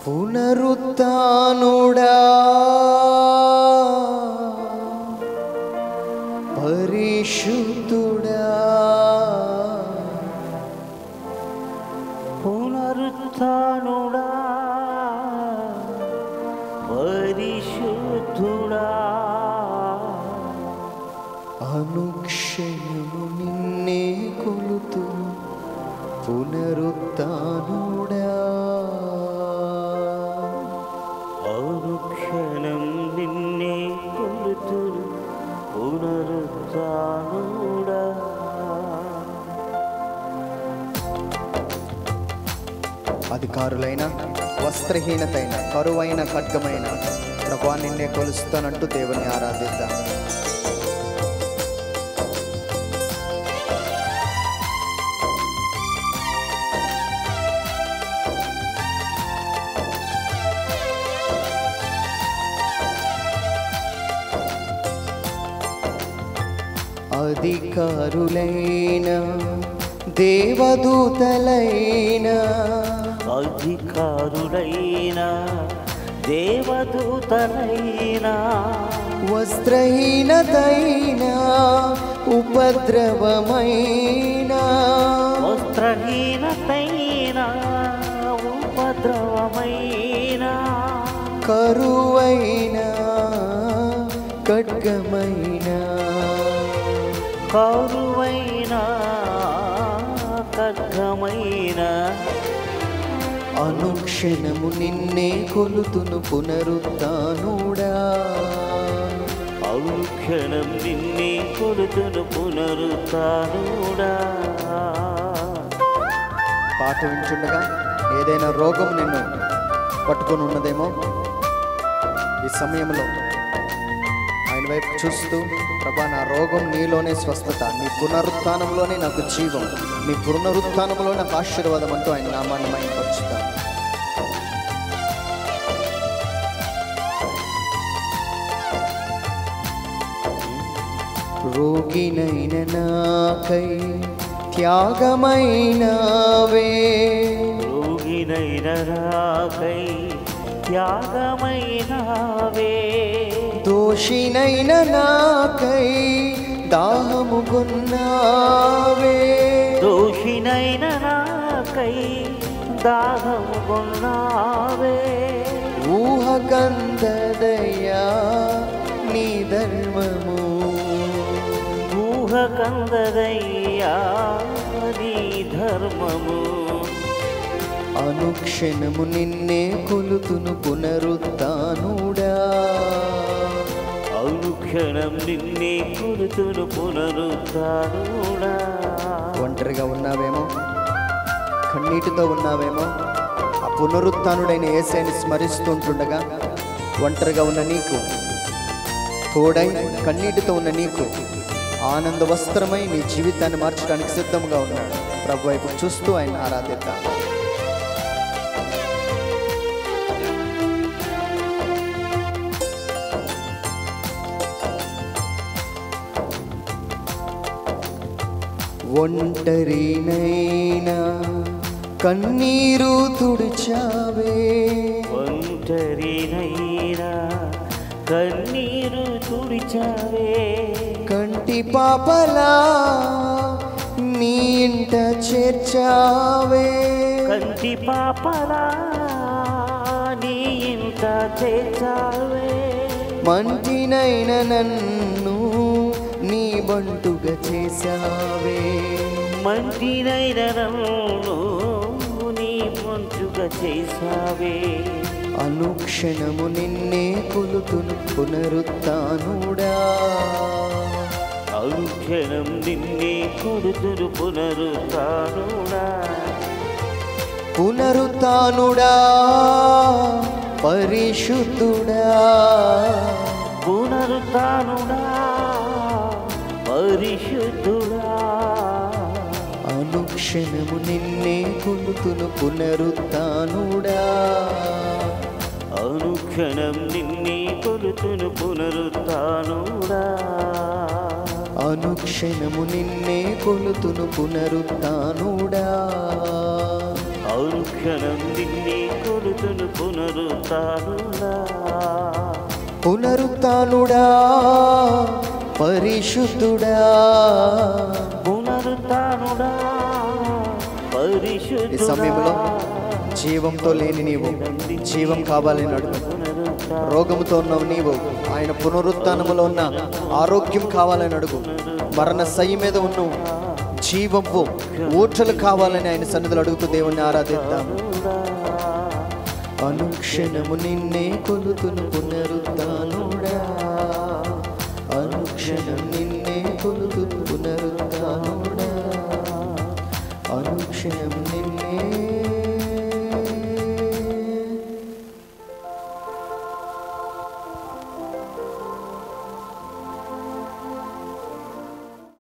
పునరుత్థానుడా పరిశుద్ధుడా పునరుత్థానుడా పరిశుద్ధుడా అనుక్షణము నిన్నే కొలుతూ పునరుత్థానుడా అనుక్షణం నిన్నే కొలుతూ పునరుత్థానుడా. అధికారులైన వస్త్రహీనతైన కరువైన ఖడ్గమైన ప్రభువా నిన్నే కొలుస్తానంటూ దేవుని ఆరాధిద్దాం. అధికారులైన దేవదూతలైన అధికారులైన దేవదూతలైన వస్త్రహీనతైన ఉపద్రవమైన వస్త్రహీనతైన ఉపద్రవమైన కరువైన ఖడ్గమైన కరువైన ఖడ్గమైన అనుక్షణము నిన్నే కొలుతును పునరుత్థానుడా. అనుక్షణం నిన్నే కొలుతును పునరుత్థానుడా. పాట వింటుండగా ఏదైనా రోగం నిన్ను పట్టుకొని ఉన్నదేమో ఈ సమయంలో ఆయన వైపు చూస్తూ ప్రభా నా రోగం నీలోనే స్వస్థత, నీ పునరుత్థానంలోనే నాకు జీవం, నీ పునరుత్థానంలో నాకు ఆశీర్వాదం అంటూ ఆయన నామాన్ని మహిమపరుచుతాను. రోగినైన నాకై త్యాగమైనవే, రోగినైన నాకై త్యాగమైనవే, దోషినైన నాకై దాహము కొన్నావే, దోషినైన నాకై దాహము కొన్నావే, ఊహకందదయ్యా నీ ధర్మము, ఊహకందదయ్యా నీ ధర్మము. అనుక్షణము నిన్నే కొలుతును పునరుత్థానుడా. అనుక్షణం నిన్నే కొలుతును పునరుత్థానుడా. ఒంటరిగా ఉన్నావేమో, కన్నీటితో ఉన్నావేమో, ఆ పునరుత్థానుడైన యేసయ్యని స్మరిస్తుంటుండగా ఒంటరిగా ఉన్న నీకు తోడై కన్నీటితో ఉన్న నీకు ఆనంద వస్త్రమై నీ జీవితాన్ని మార్చడానికి సిద్ధంగా ఉన్నాడు. ప్రభు వైపు చూస్తూ ఆయన ఆరాధిద్దాం. ఒంటరినైనా కన్నీరు తుడిచావే, ఒంటరినైనా కన్నీరు తుడిచావే, కంటి పాపలా నీ ఇంట చేర్చావే, కంటి పాపలా నీ ఇంట చేర్చావే, మంటినైన నన్ను నీ బంటుగా చేశావే, మంటినైన నన్ను నీ మంచుగా చేశావే. అనుక్షణము నిన్నే కొలుతును పునరుత్థానుడా. అనుక్షణం నిన్నే కొలుతును పునరుత్థానుడా. పునరుత్థానుడా పరిశుద్ధుడా, పునరుత్థానుడా పరిశుద్ధుడా. అనుక్షణము నిన్నే కొలుతును పునరుత్థానుడా. అనుక్షణం నిన్నే కొలుతును పునరుత్థానుడా. అనుక్షణము నిన్నే కొలుతును పునరుత్థానుడా. అనుక్షణం నిన్నే కొలుతును కొడుతును పునరుత్థానుడా. పునరుత్థానుడా పరిశుద్ధుడా, పునరుత్థానుడా పరిశుద్ధుడా. ఈ సమయంలో జీవంతో లేని నీవు జీవం కావాలని అడుగు. రోగముతో ఉన్నావు నీవు, ఆయన పునరుత్థానములో ఉన్న ఆరోగ్యం కావాలని అడుగు. మరణ సయ్యి మీద ఉన్నావు, జీవము ఊటలు కావాలని ఆయన సన్నిధిలో అడుగుతూ దేవుణ్ణి ఆరాధిద్దాం. అనుక్షణము నిన్నే కొలుతును పునరుత్థానుడా, అనుక్షణం నిన్నే కొలుతును పునరుత్థానుడా.